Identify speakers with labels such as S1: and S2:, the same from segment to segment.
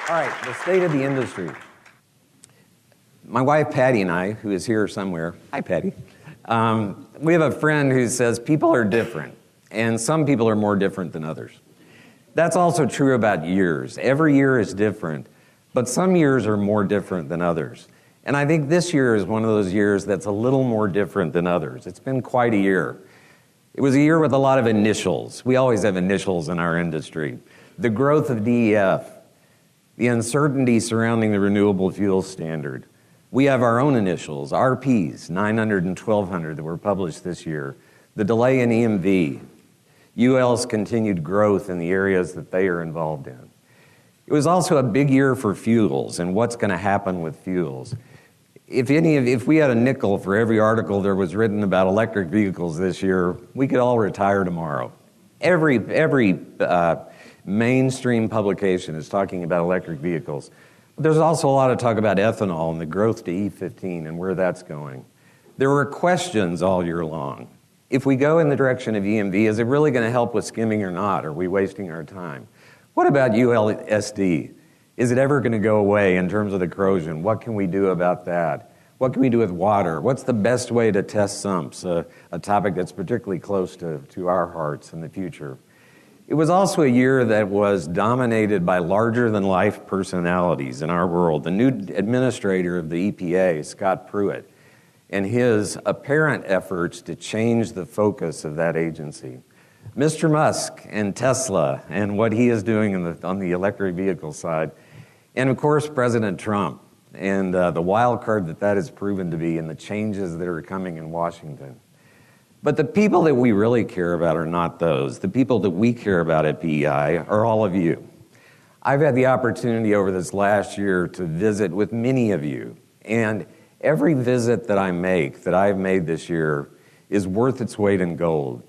S1: All right, the state of the industry. My wife, Patty, and I, who is here somewhere, hi, Patty, we have a friend who says people are different, and some people are more different than others. That's also true about years. Every year is different, but some years are more different than others. And I think this year is one of those years that's a little more different than others. It's been quite a year. It was a year with a lot of initials. We always have initials in our industry. The growth of DEF, the uncertainty surrounding the renewable fuel standard. We have our own initials, RPs, 900 and 1200 that were published this year. The delay in EMV, UL's continued growth in the areas that they are involved in. It was also a big year for fuels and what's going to happen with fuels. If we had a nickel for every article that was written about electric vehicles this year, we could all retire tomorrow. Every mainstream publication is talking about electric vehicles. There's also a lot of talk about ethanol and the growth to E15 and where that's going. There were questions all year long. If we go in the direction of EMV, is it really going to help with skimming or not? Are we wasting our time? What about ULSD? Is it ever going to go away in terms of the corrosion? What can we do about that? What can we do with water? What's the best way to test sumps, a topic that's particularly close to our hearts in the future? It was also a year that was dominated by larger-than-life personalities in our world. The new administrator of the EPA, Scott Pruitt, and his apparent efforts to change the focus of that agency. Mr. Musk and Tesla and what he is doing on the electric vehicle side. And, of course, President Trump and the wild card that has proven to be and the changes that are coming in Washington. But the people that we really care about are not those. The people that we care about at PEI are all of you. I've had the opportunity over this last year to visit with many of you. And every visit that I make, that I've made this year, is worth its weight in gold.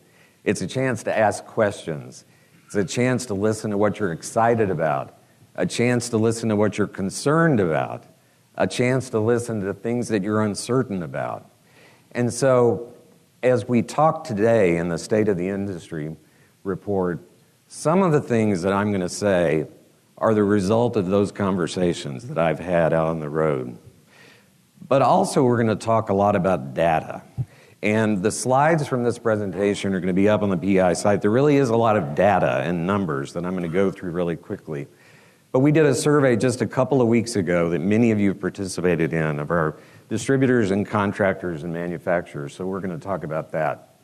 S1: It's a chance to ask questions. It's a chance to listen to what you're excited about, a chance to listen to what you're concerned about, a chance to listen to things that you're uncertain about. And so, as we talk today in the State of the Industry report, some of the things that I'm going to say are the result of those conversations that I've had out on the road. But also we're going to talk a lot about data. And the slides from this presentation are going to be up on the PEI site. There really is a lot of data and numbers that I'm going to go through really quickly. But we did a survey just a couple of weeks ago that many of you participated in of our distributors and contractors and manufacturers, so we're going to talk about that.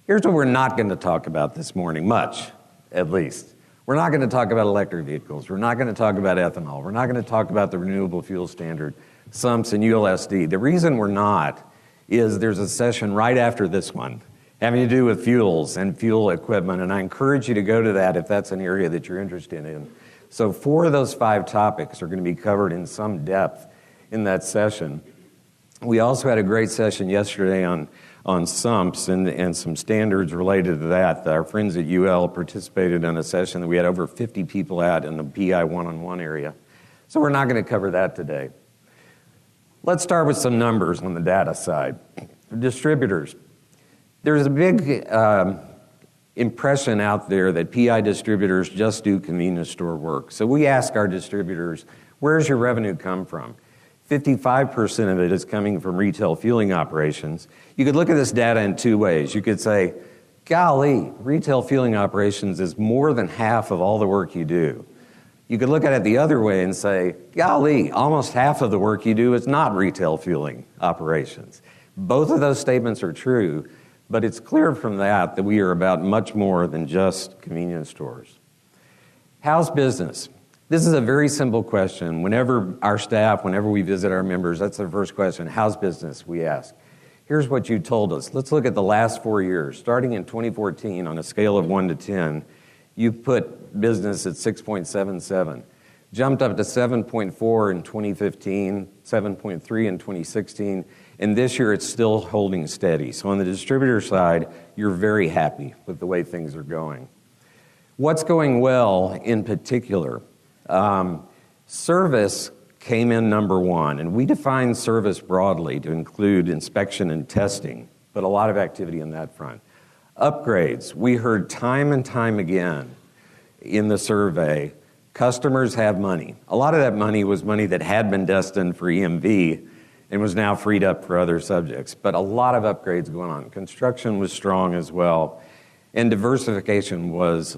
S1: Here's what we're not going to talk about this morning, much, at least. We're not going to talk about electric vehicles. We're not going to talk about ethanol. We're not going to talk about the renewable fuel standard, SUMPs, and ULSD. The reason we're not is there's a session right after this one having to do with fuels and fuel equipment, and I encourage you to go to that if that's an area that you're interested in. So 4 of those 5 topics are going to be covered in some depth in that session. We also had a great session yesterday on SUMPs and some standards related to that. Our friends at UL participated in a session that we had over 50 people at in the PI one-on-one area. So we're not going to cover that today. Let's start with some numbers on the data side. Distributors. There's a big impression out there that PI distributors just do convenience store work. So we ask our distributors, where's your revenue come from? 55% of it is coming from retail fueling operations. You could look at this data in 2 ways. You could say, golly, retail fueling operations is more than half of all the work you do. You could look at it the other way and say, golly, almost half of the work you do is not retail fueling operations. Both of those statements are true, but it's clear from that we are about much more than just convenience stores. How's business? This is a very simple question. Whenever we visit our members, that's their first question. How's business, we ask. Here's what you told us. Let's look at the last 4 years. Starting in 2014, on a scale of 1 to 10, you put business at 6.77. Jumped up to 7.4 in 2015, 7.3 in 2016, and this year it's still holding steady. So on the distributor side, you're very happy with the way things are going. What's going well in particular? Service came in number 1, and we define service broadly to include inspection and testing, but a lot of activity on that front. Upgrades, we heard time and time again in the survey, Customers have money. A lot of that money was money that had been destined for EMV and was now freed up for other subjects. But a lot of upgrades going on. Construction was strong as well. And diversification was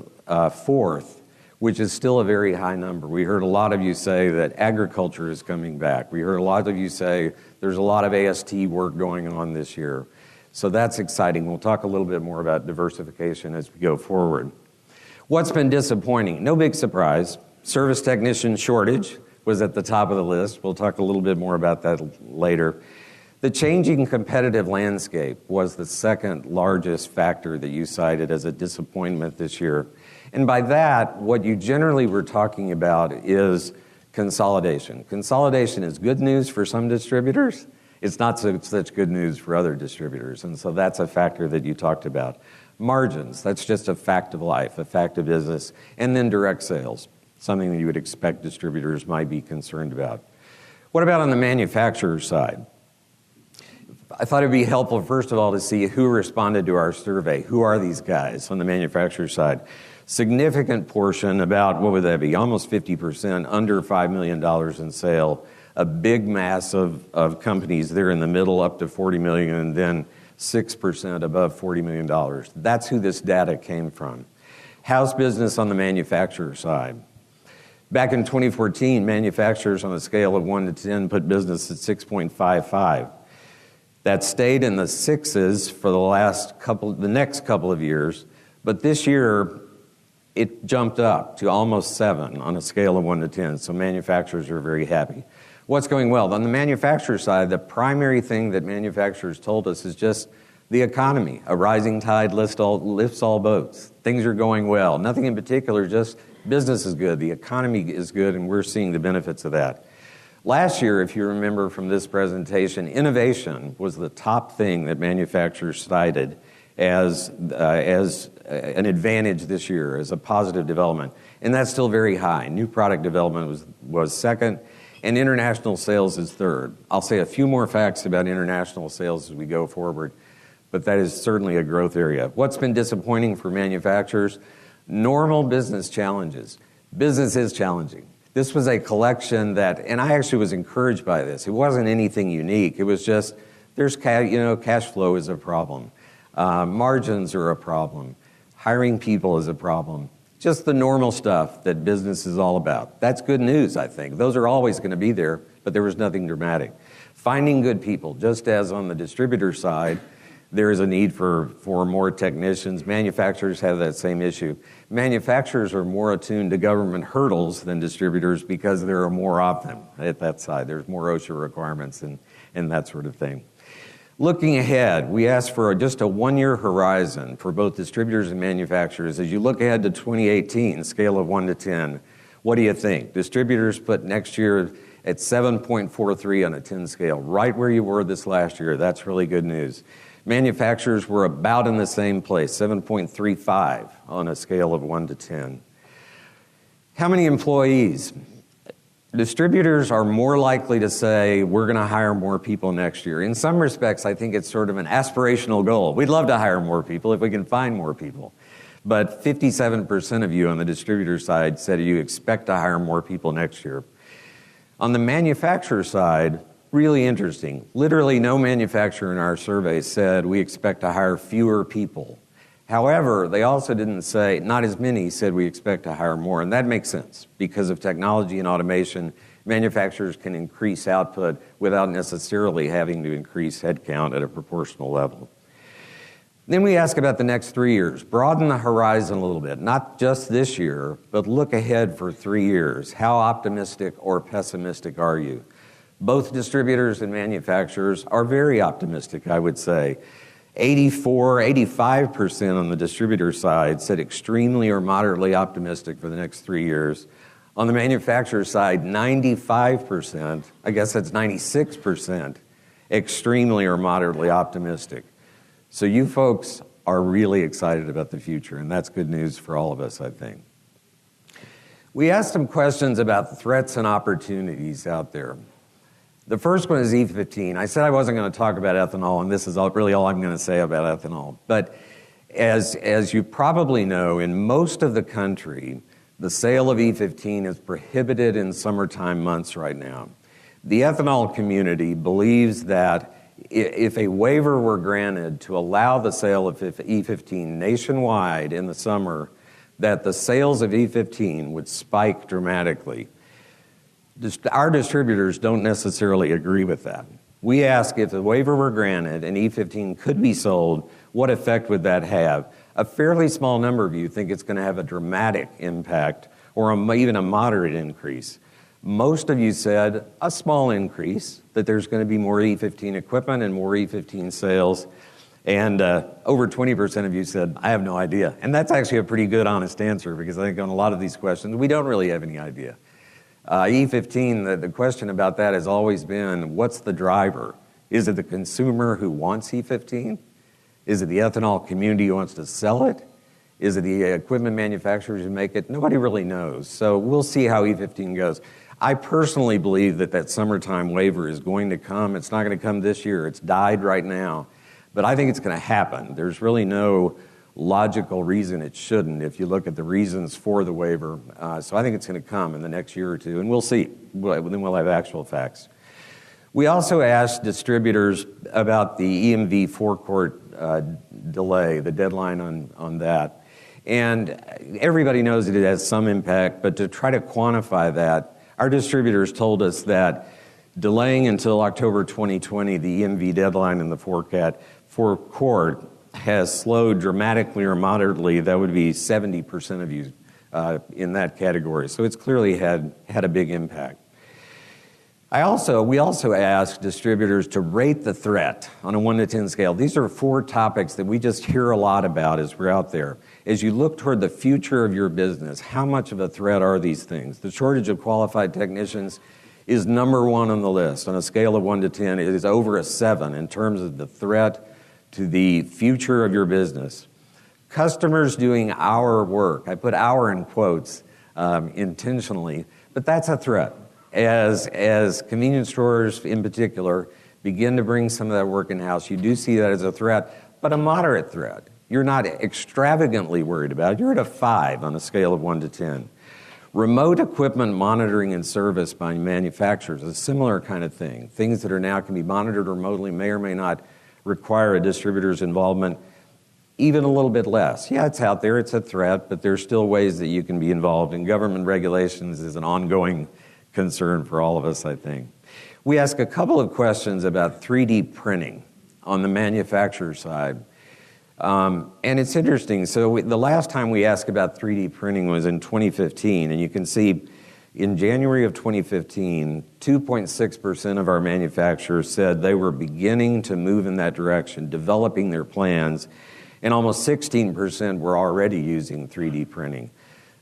S1: fourth, which is still a very high number. We heard a lot of you say that agriculture is coming back. We heard a lot of you say there's a lot of AST work going on this year. So that's exciting. We'll talk a little bit more about diversification as we go forward. What's been disappointing? No big surprise. Service technician shortage was at the top of the list. We'll talk a little bit more about that later. The changing competitive landscape was the second largest factor that you cited as a disappointment this year. And by that, what you generally were talking about is consolidation. Consolidation is good news for some distributors. It's not such good news for other distributors. And so that's a factor that you talked about. Margins, that's just a fact of life, a fact of business. And then direct sales, something that you would expect distributors might be concerned about. What about on the manufacturer side? I thought it'd be helpful, first of all, to see who responded to our survey. Who are these guys on the manufacturer side? Significant portion, about, what would that be? Almost 50% under $5 million in sale. A big mass of companies there in the middle up to 40 million, and then 6% above $40 million. That's who this data came from. How's business on the manufacturer side? Back in 2014, manufacturers on a scale of 1 to 10 put business at 6.55. That stayed in the sixes for the next couple of years, but this year it jumped up to almost 7 on a scale of 1 to 10, so manufacturers are very happy. What's going well? On the manufacturer side, the primary thing that manufacturers told us is just the economy. A rising tide lifts all boats. Things are going well. Nothing in particular, just business is good, the economy is good, and we're seeing the benefits of that. Last year, if you remember from this presentation, innovation was the top thing that manufacturers cited as an advantage this year, as a positive development. And that's still very high. New product development was second, and international sales is third. I'll say a few more facts about international sales as we go forward, but that is certainly a growth area. What's been disappointing for manufacturers? Normal business challenges. Business is challenging. This was a collection that, and I actually was encouraged by this. It wasn't anything unique. It was just, cash flow is a problem. Margins are a problem. Hiring people is a problem. Just the normal stuff that business is all about. That's good news, I think. Those are always going to be there, but there was nothing dramatic. Finding good people, just as on the distributor side, there is a need for more technicians. Manufacturers have that same issue. Manufacturers are more attuned to government hurdles than distributors because there are more of them at that side. There's more OSHA requirements and that sort of thing. Looking ahead, we asked for just a one-year horizon for both distributors and manufacturers. As you look ahead to 2018, scale of 1 to 10, what do you think? Distributors put next year at 7.43 on a 10 scale, right where you were this last year. That's really good news. Manufacturers were about in the same place, 7.35 on a scale of 1 to 10. How many employees? Distributors are more likely to say, we're going to hire more people next year. In some respects, I think it's sort of an aspirational goal. We'd love to hire more people if we can find more people. But 57% of you on the distributor side said you expect to hire more people next year. On the manufacturer side, really interesting. Literally no manufacturer in our survey said we expect to hire fewer people. However, they also didn't say, not as many said we expect to hire more, and that makes sense. Because of technology and automation, manufacturers can increase output without necessarily having to increase headcount at a proportional level. Then we ask about the next 3 years. Broaden the horizon a little bit, not just this year, but look ahead for 3 years. How optimistic or pessimistic are you? Both distributors and manufacturers are very optimistic, I would say. 85% on the distributor side said extremely or moderately optimistic for the next 3 years. On the manufacturer side, 95%, I guess that's 96%, extremely or moderately optimistic. So you folks are really excited about the future, and that's good news for all of us, I think. We asked some questions about the threats and opportunities out there. The first one is E15. I said I wasn't going to talk about ethanol, and this is really all I'm going to say about ethanol. But as you probably know, in most of the country, The sale of E15 is prohibited in summertime months right now. The ethanol community believes that if a waiver were granted to allow the sale of E15 nationwide in the summer, that the sales of E15 would spike dramatically. Our distributors don't necessarily agree with that. We ask if the waiver were granted and E15 could be sold, what effect would that have? A fairly small number of you think it's going to have a dramatic impact or even a moderate increase. Most of you said a small increase, that there's going to be more E15 equipment and more E15 sales. And over 20% of you said, I have no idea. And that's actually a pretty good, honest answer, because I think on a lot of these questions, we don't really have any idea. E15, the question about that has always been, what's the driver? Is it the consumer who wants E15? Is it the ethanol community who wants to sell it? Is it the equipment manufacturers who make it? Nobody really knows. So we'll see how E15 goes. I personally believe that summertime waiver is going to come. It's not going to come this year. It's died right now. But I think it's going to happen. There's really no logical reason it shouldn't if you look at the reasons for the waiver. So I think it's going to come in the next year or two, and we'll see. Then we'll have actual facts. We also asked distributors about the EMV forecourt delay, the deadline on that. And everybody knows that it has some impact, but to try to quantify that, our distributors told us that delaying until October 2020 the EMV deadline in the forecourt has slowed dramatically or moderately. That would be 70% of you in that category. So it's clearly had a big impact. We also asked distributors to rate the threat on a 1 to 10 scale. These are 4 topics that we just hear a lot about as we're out there. As you look toward the future of your business, how much of a threat are these things? The shortage of qualified technicians is number 1 on the list. On a scale of 1 to 10, it is over a 7 in terms of the threat to the future of your business. Customers doing our work, I put our in quotes intentionally, but that's a threat. As convenience stores in particular begin to bring some of that work in-house, you do see that as a threat, but a moderate threat. You're not extravagantly worried about it. You're at a 5 on a scale of 1 to 10. Remote equipment monitoring and service by manufacturers, a similar kind of thing. Things that are now can be monitored remotely may or may not require a distributor's involvement, even a little bit less. Yeah, it's out there, it's a threat, but there's still ways that you can be involved, and government regulations is an ongoing concern for all of us, I think. We ask a couple of questions about 3D printing on the manufacturer side. And it's interesting. So the last time we asked about 3D printing was in 2015, and you can see in January of 2015, 2.6% of our manufacturers said they were beginning to move in that direction, developing their plans, and almost 16% were already using 3D printing.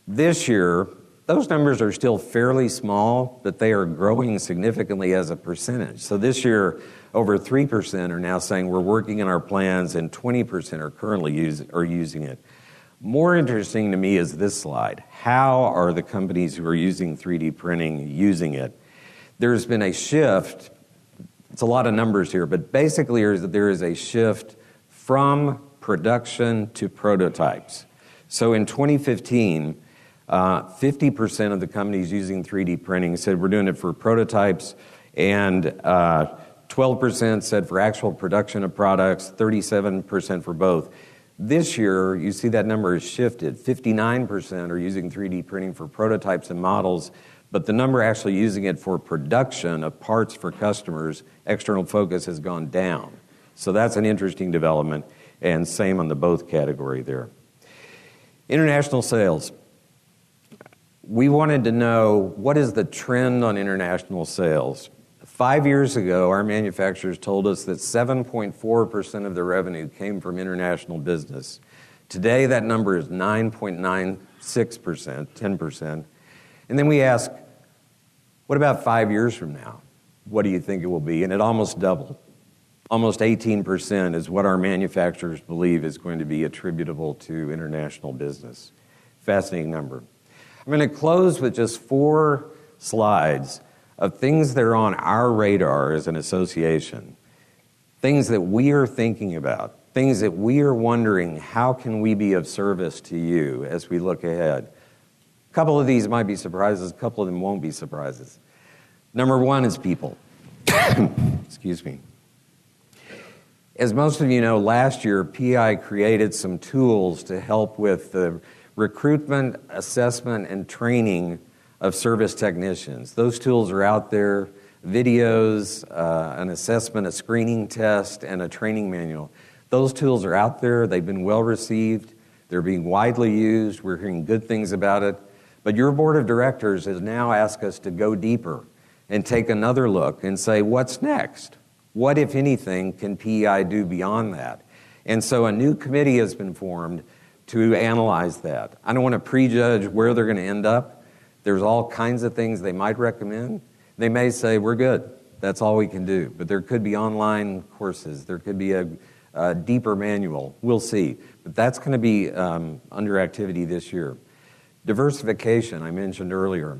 S1: This year, those numbers are still fairly small, but they are growing significantly as a percentage. So this year, over 3% are now saying we're working in our plans, and 20% are currently using it. More interesting to me is this slide. How are the companies who are using 3D printing using it? There's been a shift. It's a lot of numbers here, but basically there is a shift from production to prototypes. So in 2015, 50% of the companies using 3D printing said we're doing it for prototypes, and 12% said for actual production of products, 37% for both. This year, you see that number has shifted. 59% are using 3D printing for prototypes and models, but the number actually using it for production of parts for customers, external focus, has gone down. So that's an interesting development, and same on the both category there. International sales. We wanted to know, what is the trend on international sales? 5 years ago, our manufacturers told us that 7.4% of their revenue came from international business. Today, that number is 9.96%, 10%. And then we ask, what about 5 years from now? What do you think it will be? And it almost doubled. Almost 18% is what our manufacturers believe is going to be attributable to international business. Fascinating number. I'm going to close with just 4 slides of things that are on our radar as an association, things that we are thinking about, things that we are wondering, how can we be of service to you as we look ahead? A couple of these might be surprises, a couple of them won't be surprises. Number one is people. Excuse me. As most of you know, last year, PEI created some tools to help with the recruitment, assessment, and training of service technicians. Those tools are out there, videos, an assessment, a screening test, and a training manual. Those tools are out there. They've been well received. They're being widely used. We're hearing good things about it. But your board of directors has now asked us to go deeper and take another look and say, what's next? What, if anything, can PEI do beyond that? And so a new committee has been formed to analyze that. I don't want to prejudge where they're going to end up. There's all kinds of things they might recommend. They may say, we're good. That's all we can do. But there could be online courses. There could be a deeper manual. We'll see. But that's going to be under activity this year. Diversification, I mentioned earlier.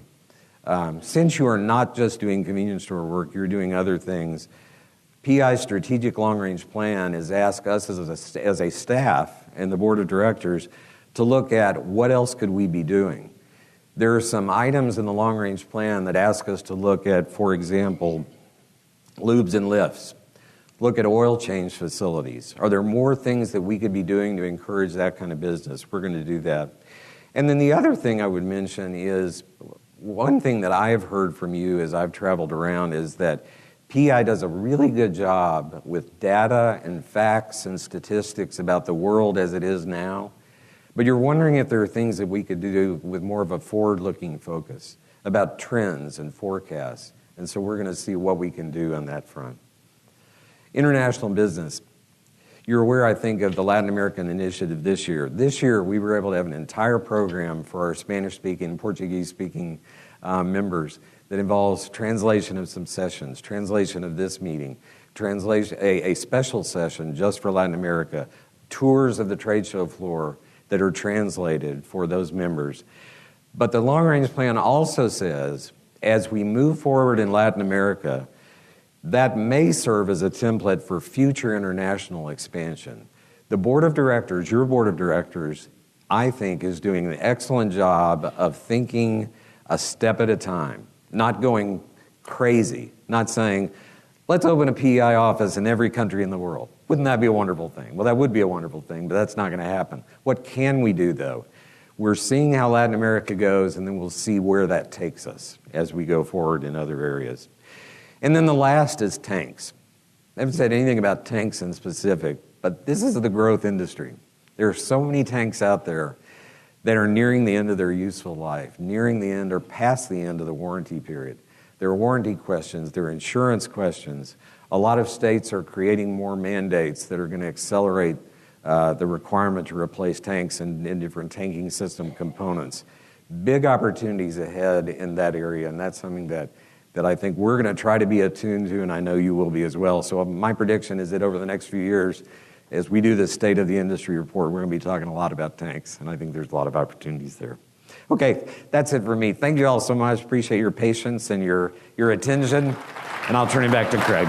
S1: Since you are not just doing convenience store work, you're doing other things, PEI's strategic long-range plan has asked us as a staff and the board of directors to look at what else could we be doing. There are some items in the long-range plan that ask us to look at, for example, lubes and lifts. Look at oil change facilities. Are there more things that we could be doing to encourage that kind of business? We're going to do that. And then the other thing I would mention is, one thing that I have heard from you as I've traveled around is that PEI does a really good job with data and facts and statistics about the world as it is now. But you're wondering if there are things that we could do with more of a forward-looking focus about trends and forecasts. And so we're going to see what we can do on that front. International business. You're aware, I think, of the Latin American initiative this year. This year, we were able to have an entire program for our Spanish-speaking and Portuguese-speaking members that involves translation of some sessions, translation of this meeting, a special session just for Latin America, tours of the trade show floor that are translated for those members. But the long-range plan also says, as we move forward in Latin America, that may serve as a template for future international expansion. The board of directors, your board of directors, I think is doing an excellent job of thinking a step at a time, not going crazy, not saying, let's open a PEI office in every country in the world. Wouldn't that be a wonderful thing? Well, that would be a wonderful thing, but that's not going to happen. What can we do, though? We're seeing how Latin America goes, and then we'll see where that takes us as we go forward in other areas. And then the last is tanks. I haven't said anything about tanks in specific, but this is the growth industry. There are so many tanks out there that are nearing the end of their useful life, nearing the end or past the end of the warranty period. There are warranty questions, there are insurance questions. A lot of states are creating more mandates that are going to accelerate the requirement to replace tanks and different tanking system components. Big opportunities ahead in that area, and that's something that I think we're going to try to be attuned to, and I know you will be as well. So my prediction is that over the next few years, as we do the State of the Industry report, we're going to be talking a lot about tanks, and I think there's a lot of opportunities there. Okay, that's it for me. Thank you all so much. Appreciate your patience and your attention, and I'll turn it back to Craig.